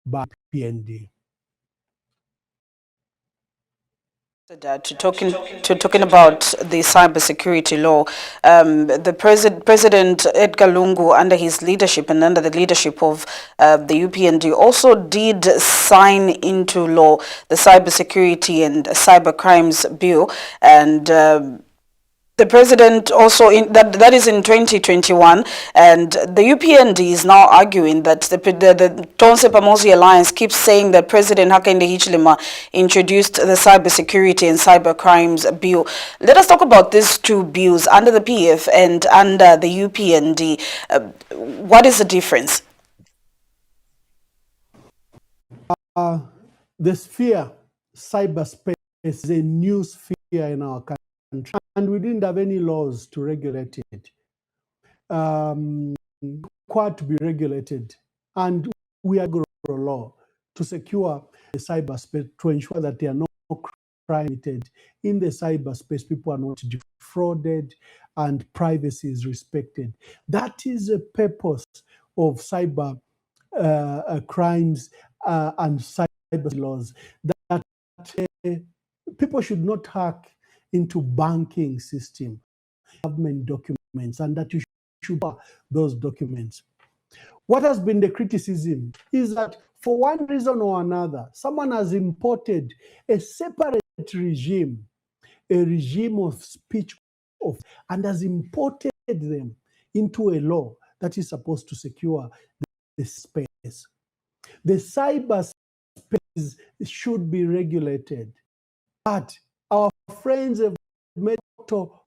by PND. To talking about the cybersecurity law, the President Edgar Lungu, under his leadership and under the leadership of the UPND, also did sign into law the Cybersecurity and Cybercrimes Bill, and the president also, that is in 2021, and the UPND is now arguing that the Tonse Pamosi Alliance keeps saying that President Hakainde Hichilema introduced the Cybersecurity and Cybercrimes Bill. Let us talk about these two bills, under the PF and under the UPND. What is the difference? The sphere, cyberspace, is a new sphere in our country, and we didn't have any laws to regulate it. Required to be regulated, and we are going to law to secure the cyberspace to ensure that there are no crime in the cyberspace. People are not defrauded, and privacy is respected. That is the purpose of cyber crimes and cyber laws. That people should not hack into banking system, government documents, and that you should those documents. What has been the criticism is that for one reason or another, someone has imported a separate regime, a regime of speech, and has imported them into a law that is supposed to secure the space. The cyberspace should be regulated, but our friends have made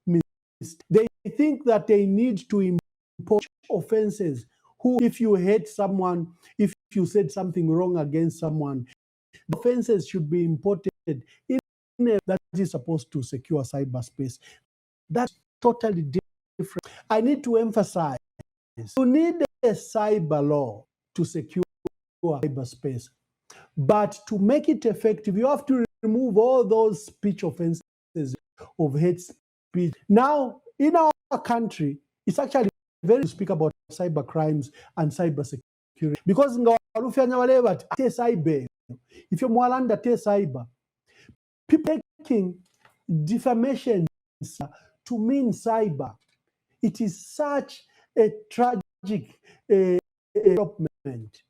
mistakes. They think that they need to impose offenses. If you hate someone, if you said something wrong against someone, the offenses should be imported in that is supposed to secure cyberspace. That's totally different. I need to emphasize, you need a cyber law to secure cyberspace. But to make it effective, you have to remove all those speech offenses of hate speech. Now, in our country, it's actually very to speak about cyber crimes and cyber security. Because cyber, if you're more under cyber, people taking defamation to mean cyber. It is such a tragic development.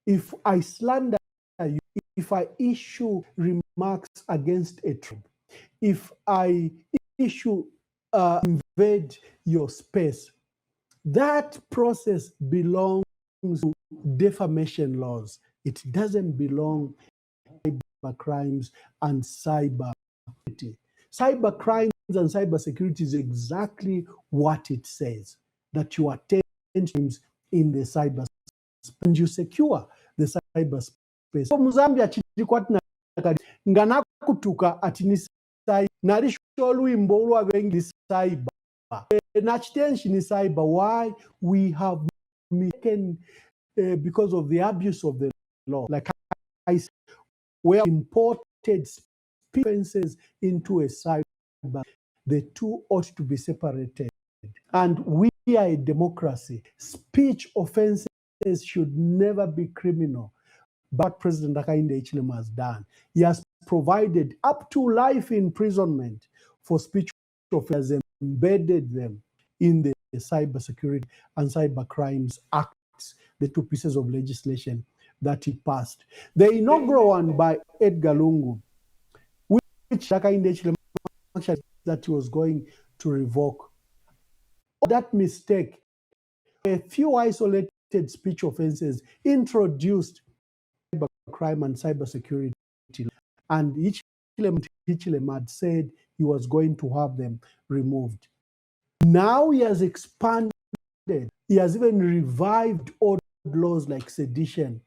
If I slander you, if I issue remarks against a tribe, if I issue invade your space, that process belongs to defamation laws. It doesn't belong to cyber crimes and cyber security. Cyber crimes and cyber security is exactly what it says, that you attend crimes in the cyber and you secure the cyberspace. Zambia nganakutuka atini narisho lwimbo olwabengi cyber nachitenshi ni cyber. Why? We have taken because of the abuse of the law. Like I said, we have imported offenses into a cyber. The two ought to be separated. And we are a democracy. Speech offenses should never be criminal. But President Hakainde Hichilema has done. He has provided up to life imprisonment for speech offenders, embedded them in the Cybersecurity and Cyber Crimes Acts, the two pieces of legislation that he passed. The inaugural one by Edgar Lungu, which Hakainde Hichilema that he was going to revoke. That mistake, a few isolated speech offenses introduced cyber crime and cyber security, and Hichilema had said he was going to have them removed. Now he has expanded. He has even revived old laws like sedition,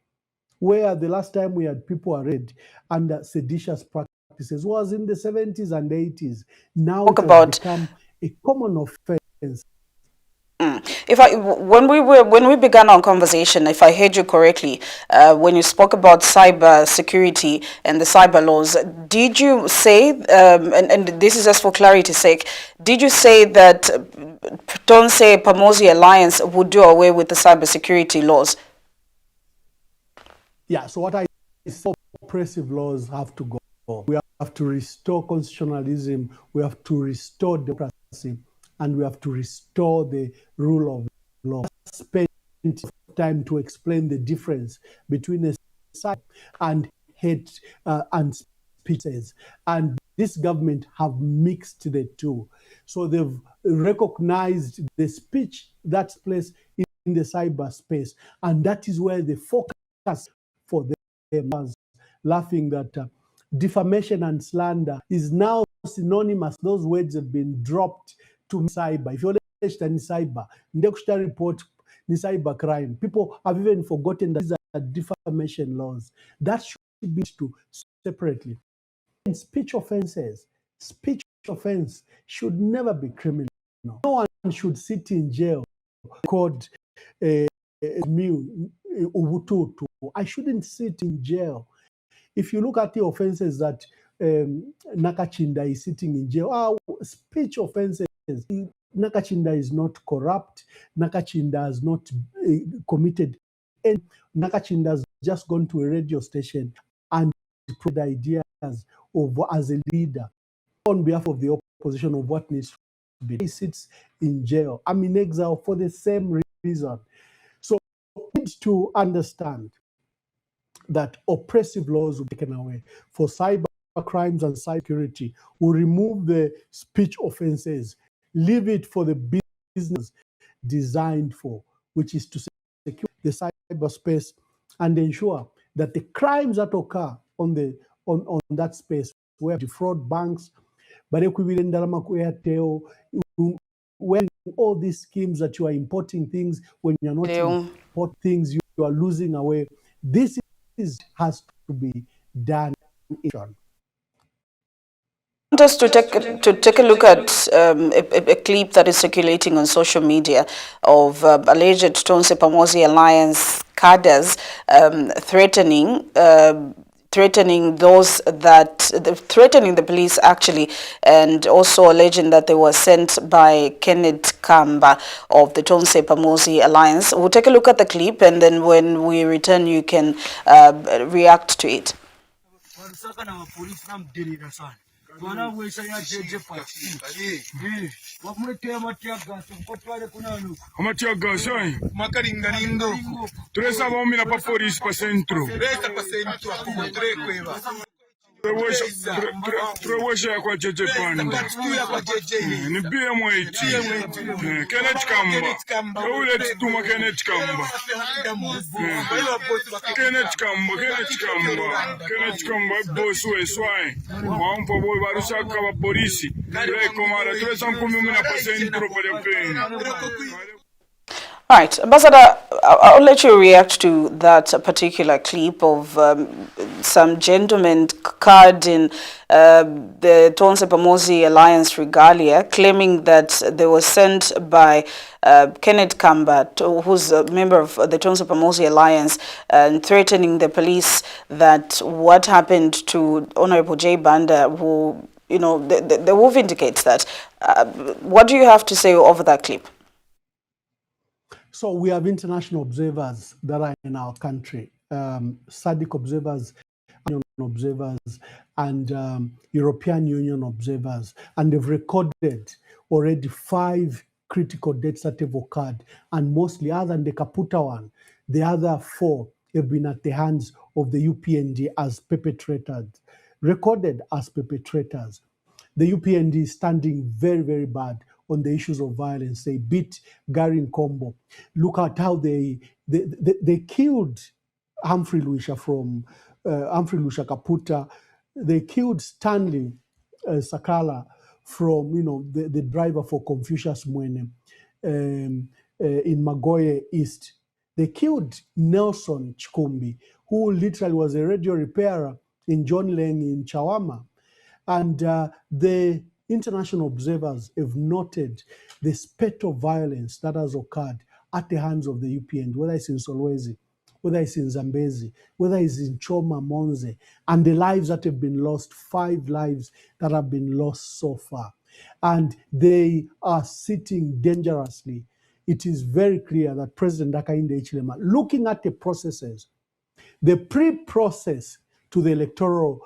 where the last time we had people arrested under seditious practices was in the 70s and 80s. Now it has become a common offense. When we began our conversation, if I heard you correctly, when you spoke about cyber security and the cyber laws, did you say, and this is just for clarity's sake, did you say that Tonse Pamosi Alliance would do away with the cyber security laws? Yeah, so what I say, oppressive laws have to go. We have to restore constitutionalism, we have to restore democracy, and we have to restore the rule of law. Spend time to explain the difference between a cyber and hate and speeches. And this government have mixed the two. So they've recognized the speech that's placed in the cyberspace. And that is where the focus for them was, laughing that defamation and slander is now synonymous. Those words have been dropped to cyber. If you're in cyber, next report the cyber crime. People have even forgotten that these are defamation laws. That should be to separately. And speech offenses, speech offense should never be criminal. No one should sit in jail called I shouldn't sit in jail. If you look at the offenses that Nakachinda is sitting in jail, speech offenses, Nakachinda is not corrupt, Nakachinda has not committed, and Nakachinda has just gone to a radio station and put ideas of as a leader on behalf of the opposition of what needs to be. He sits in jail. I'm in exile for the same reason. So we need to understand that oppressive laws will be taken away. For cyber crimes and cyber security, we'll remove the speech offenses, leave it for the business designed for, which is to secure the cyberspace and ensure that the crimes that occur on that space, where defraud banks, but when all these schemes that you are importing things, when you're not import things, you are losing away. This has to be done. Just to take a look at a clip that is circulating on social media of alleged Tonse Pamosi Alliance cadres threatening those that threatening the police actually, and also alleging that they were sent by Kenneth Kamba of the Tonse Pamosi Alliance. We'll take a look at the clip, and then when we return, you can react to it. Bwana wesanya jeje pati wamuletea matiagasi mkotwale kunanu amatiagasi ai makalingalingo tulesa bombi na pa polisi pa centro Tuwesha kwa jeje panda. Ni BM8. Kenneth Kamba. Ule tuma Kenneth Kamba. Kenneth Kamba boss we swai. Mampo boy barusha kwa polisi. Ile komara tuwesa mkumi na pa centro kwa peni. All right, Ambassador, I'll let you react to that particular clip of some gentlemen carding the Tonse Pamosi Alliance regalia, claiming that they were sent by Kenneth Kamba, who's a member of the Tonse Pamosi Alliance, and threatening the police that what happened to Honorable J. Banda, who, you know, the wolf indicates that. What do you have to say over that clip? So we have international observers that are in our country, SADC observers, and European Union observers, and they've recorded already 5 critical deaths that have occurred, and mostly, other than the Kaputa one, the other 4 have been at the hands of the UPND as perpetrators, recorded as perpetrators. The UPND is standing very, very bad on the issues of violence. They beat Gary Nkombo. Look at how they killed Humphrey Luisha from Humphrey Luisha Kaputa. They killed Stanley Sakala from, you know, the driver for Confucius Mwene in Magoye East. They killed Nelson Chikumbi, who literally was a radio repairer in John Leng in Chawama. And the international observers have noted the spate of violence that has occurred at the hands of the UPN, whether it's in Solwezi, whether it's in Zambezi, whether it's in Choma, Monze, and the lives that have been lost, 5 lives that have been lost so far. And they are sitting dangerously. It is very clear that President Hakainde Hichilema, looking at the processes, the pre-process to the electoral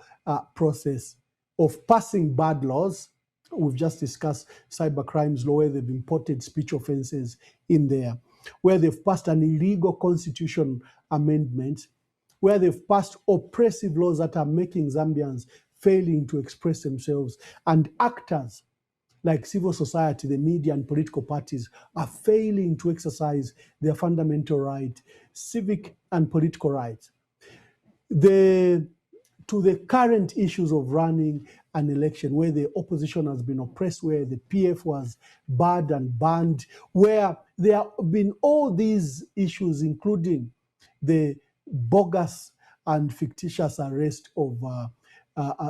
process of passing bad laws. We've just discussed cyber crimes law, where they've imported speech offenses in there, where they've passed an illegal constitution amendment, where they've passed oppressive laws that are making Zambians failing to express themselves, and actors like civil society, the media, and political parties are failing to exercise their fundamental right, civic and political rights. To the current issues of running an election, where the opposition has been oppressed, where the PF was barred and banned, where there have been all these issues, including the bogus and fictitious arrest of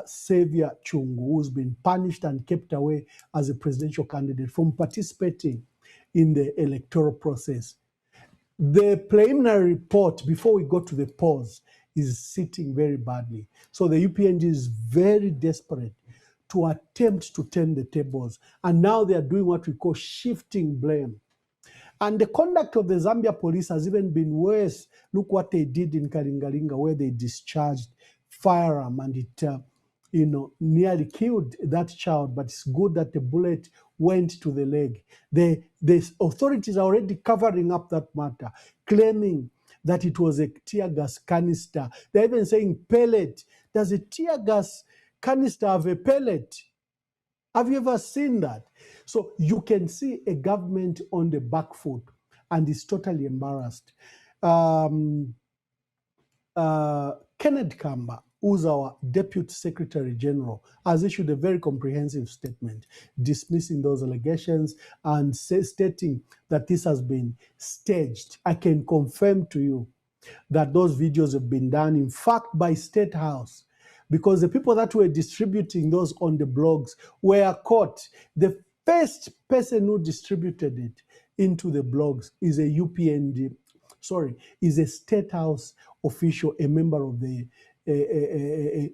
Xavier Chungu, who's been punished and kept away as a presidential candidate from participating in the electoral process. The preliminary report, before we go to the polls, is sitting very badly. So the UPND is very desperate to attempt to turn the tables. And now they are doing what we call shifting blame. And the conduct of the Zambia police has even been worse. Look what they did in Kalingalinga, where they discharged firearm, and it nearly killed that child, but it's good that the bullet went to the leg. The authorities are already covering up that matter, claiming that it was a tear gas canister. They're even saying pellet. Does a tear gas canister have a pellet? Have you ever seen that? So you can see a government on the back foot and is totally embarrassed. Kenneth Kamba, who's our Deputy Secretary General, has issued a very comprehensive statement dismissing those allegations and stating that this has been staged. I can confirm to you that those videos have been done, in fact, by State House, because the people that were distributing those on the blogs were caught. The first person who distributed it into the blogs is a UPND, is a State House official, a member of the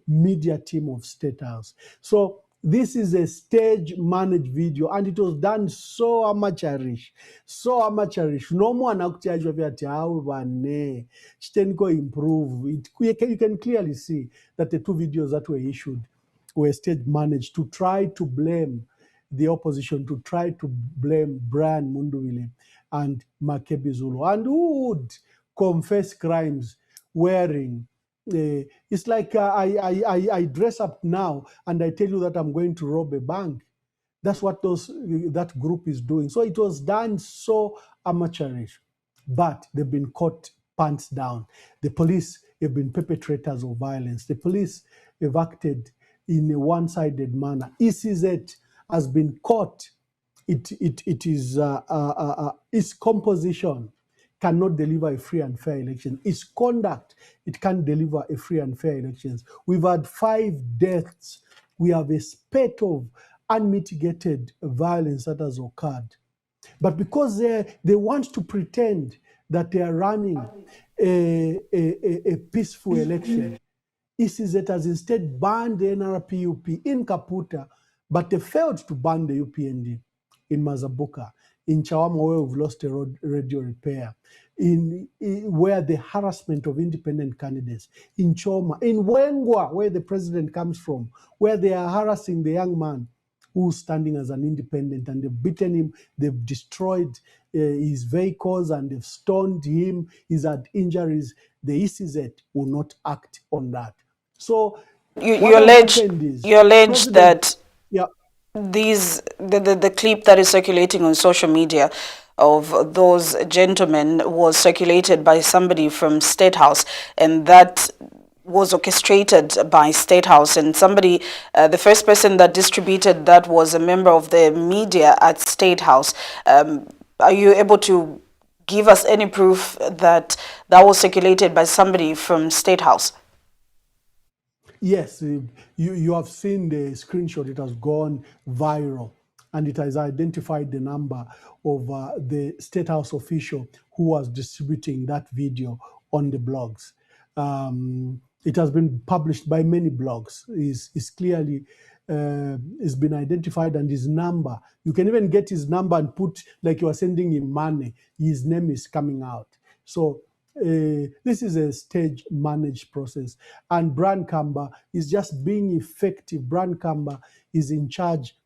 media team of State House. So this is a stage managed video, and it was done so amateurish. No one actually how one improve it. You can clearly see that the two videos that were issued were stage managed to try to blame the opposition, to try to blame Brian Munduwile and Makebi Zulu, and who would confess crimes wearing. It's like I dress up now and I tell you that I'm going to rob a bank. That's what that group is doing. So it was done so amateurish, but they've been caught pants down. The police have been perpetrators of violence. The police have acted in a one-sided manner. ECZ has been caught. It is its composition cannot deliver a free and fair election. Its conduct, it can't deliver a free and fair elections. We've had 5 deaths. We have a spate of unmitigated violence that has occurred. But because they want to pretend that they are running a peaceful election, ECZ has instead banned the NRPUP in Kaputa, but they failed to ban the UPND in Mazabuka, in Chawama, where we've lost a radio repair, in where the harassment of independent candidates, in Choma, in Wengwa, where the president comes from, where they are harassing the young man who's standing as an independent, and they've beaten him, they've destroyed his vehicles, and they've stoned him, he's had injuries. The ECZ will not act on that. So you allege that yeah, the clip that is circulating on social media of those gentlemen was circulated by somebody from State House, and that was orchestrated by State House, and somebody, the first person that distributed that was a member of the media at State House. Are you able to give us any proof that that was circulated by somebody from State House? Yes, you have seen the screenshot. It has gone viral, and it has identified the number of the State House official who was distributing that video on the blogs. It has been published by many blogs. Is clearly has been identified, and his number. You can even get his number and put, like you are sending him money. His name is coming out. So this is a stage managed process, and Brian Kamba is just being effective. Brian Kamba is in charge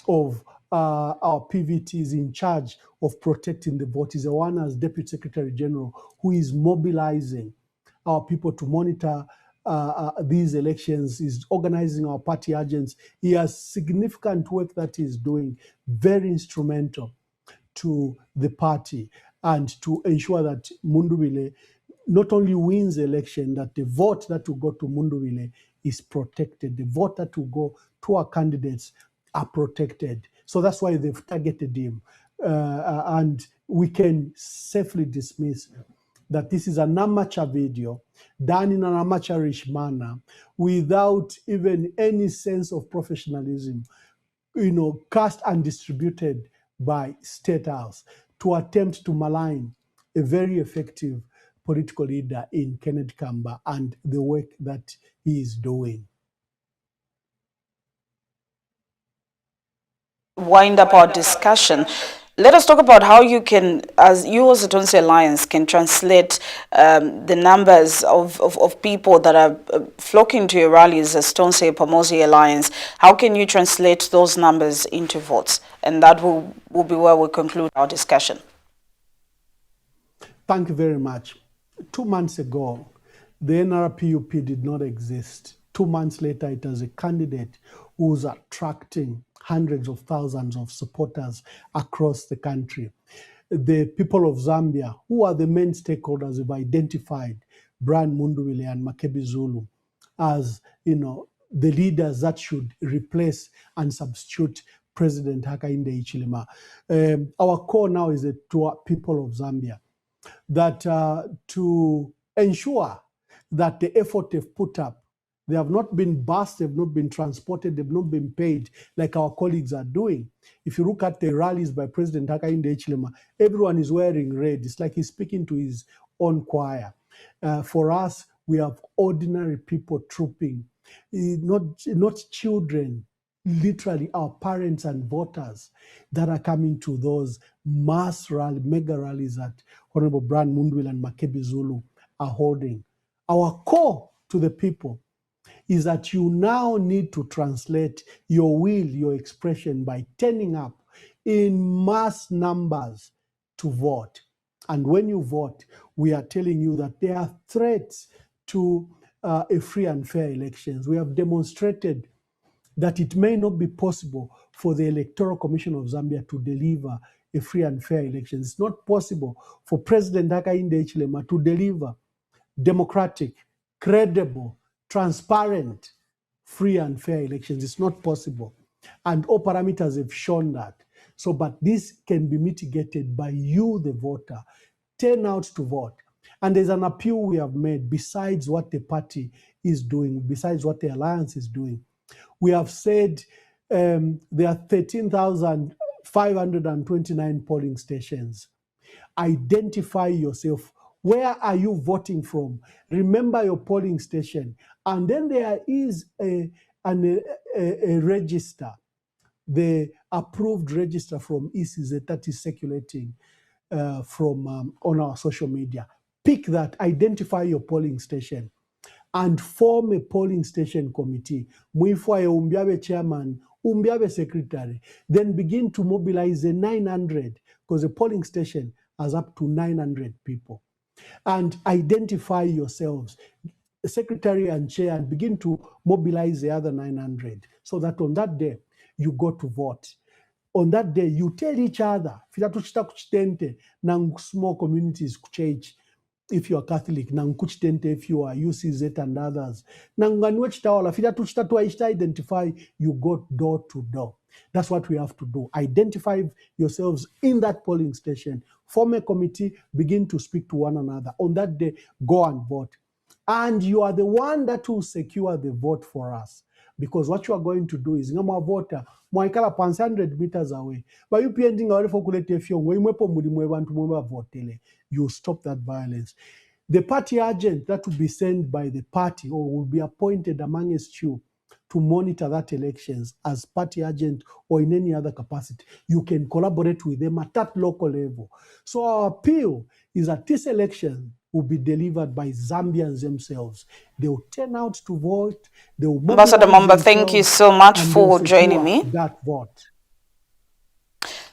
of our PVT, is in charge of protecting the vote. He's the one as Deputy Secretary General who is mobilizing our people to monitor these elections. He's organizing our party agents. He has significant work that he's doing, very instrumental to the party, and to ensure that Munduwile not only wins the election, that the vote that will go to Munduwile is protected. The vote that will go to our candidates are protected. So that's why they've targeted him. And we can safely dismiss that this is an amateur video done in an amateurish manner without even any sense of professionalism, cast and distributed by State House to attempt to malign a very effective political leader in Kenneth Kamba and the work that he is doing. Wind up our discussion. Let us talk about how you can, as you as a Tonse Alliance, can translate the numbers of people that are flocking to your rallies as Tonse Pamosi Alliance. How can you translate those numbers into votes? And that will be where we conclude our discussion. Thank you very much. 2 months ago, the NRPUP did not exist. 2 months later, it was a candidate who's attracting hundreds of thousands of supporters across the country. The people of Zambia, who are the main stakeholders, have identified Brian Munduwile and Makebi Zulu as, the leaders that should replace and substitute President Hakainde Hichilema. Our call now is to our people of Zambia that to ensure that the effort they've put up They have not been bussed, they've not been transported, they've not been paid like our colleagues are doing. If you look at the rallies by President Hakainde Hichilema, everyone is wearing red. It's like he's speaking to his own choir. For us, we have ordinary people trooping, not children, literally our parents and voters that are coming to those mega rallies that Honorable Brian Mundwil and Makebi Zulu are holding. Our call to the people is that you now need to translate your will, your expression by turning up in mass numbers to vote. And when you vote, we are telling you that there are threats to a free and fair elections. We have demonstrated that it may not be possible for the Electoral Commission of Zambia to deliver a free and fair election. It's not possible for President Hakainde Hichilema to deliver democratic, credible, transparent, free and fair elections. It's not possible. And all parameters have shown that. So, but this can be mitigated by you, the voter. Turn out to vote. And there's an appeal we have made besides what the party is doing, besides what the alliance is doing. We have said there are 13,529 polling stations. Identify yourself. Where are you voting from? Remember your polling station. And then there is a register, the approved register from ECZ that is circulating on our social media. Pick that, identify your polling station, and form a polling station committee. Muifwaye umbiabe chairman, umbiabe secretary. Then begin to mobilize the 900, because the polling station has up to 900 people. And identify yourselves, secretary and chair, and begin to mobilize the other 900, so that on that day, you go to vote. On that day, you tell each other, fitatuchita kuchitente, na small communities kuchurch, if you are Catholic, na nkuchitente if you are UCZ and others. Na nganwe chitawala, fitatuchita tuaishita identify, you go door to door. That's what we have to do. Identify yourselves in that polling station, form a committee, begin to speak to one another. On that day, go and vote. And you are the one that will secure the vote for us. Because what you are going to do is, ngama voter, mwaikala 100 meters away. But you pending away for kulete fiongo, imwepo mudimwe bantu mwa votele. You stop that violence. The party agent that will be sent by the party or will be appointed amongst you to monitor that elections as party agent or in any other capacity. You can collaborate with them at that local level. So our appeal is that this election will be delivered by Zambians themselves. They will turn out to vote. They will Ambassador Mwamba, thank you so much for joining me. That vote.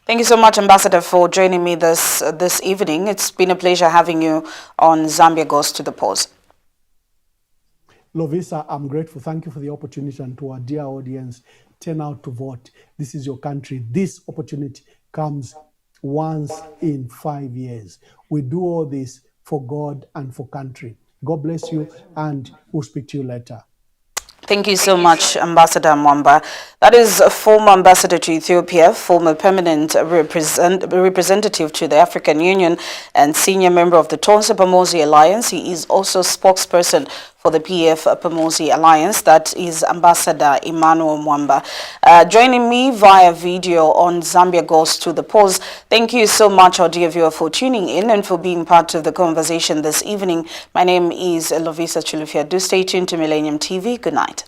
Thank you so much, Ambassador, for joining me this evening. It's been a pleasure having you on Zambia Goes to the Polls. Lovisa, I'm grateful. Thank you for the opportunity, and to our dear audience, turn out to vote. This is your country. This opportunity comes once in 5 years. We do all this for God and for country. God bless you, and we'll speak to you later. Thank you so much, Ambassador Mwamba. That is a former ambassador to Ethiopia, former permanent representative to the African Union, and senior member of the Tonse Pamosi Alliance. He is also spokesperson for the PF Pamosi Alliance. That is Ambassador Emmanuel Mwamba. Joining me via video on Zambia Goes to the Polls. Thank you so much, our dear viewer, for tuning in and for being part of the conversation this evening. My name is Lovisa Chilufya. Do stay tuned to Millennium TV. Good night.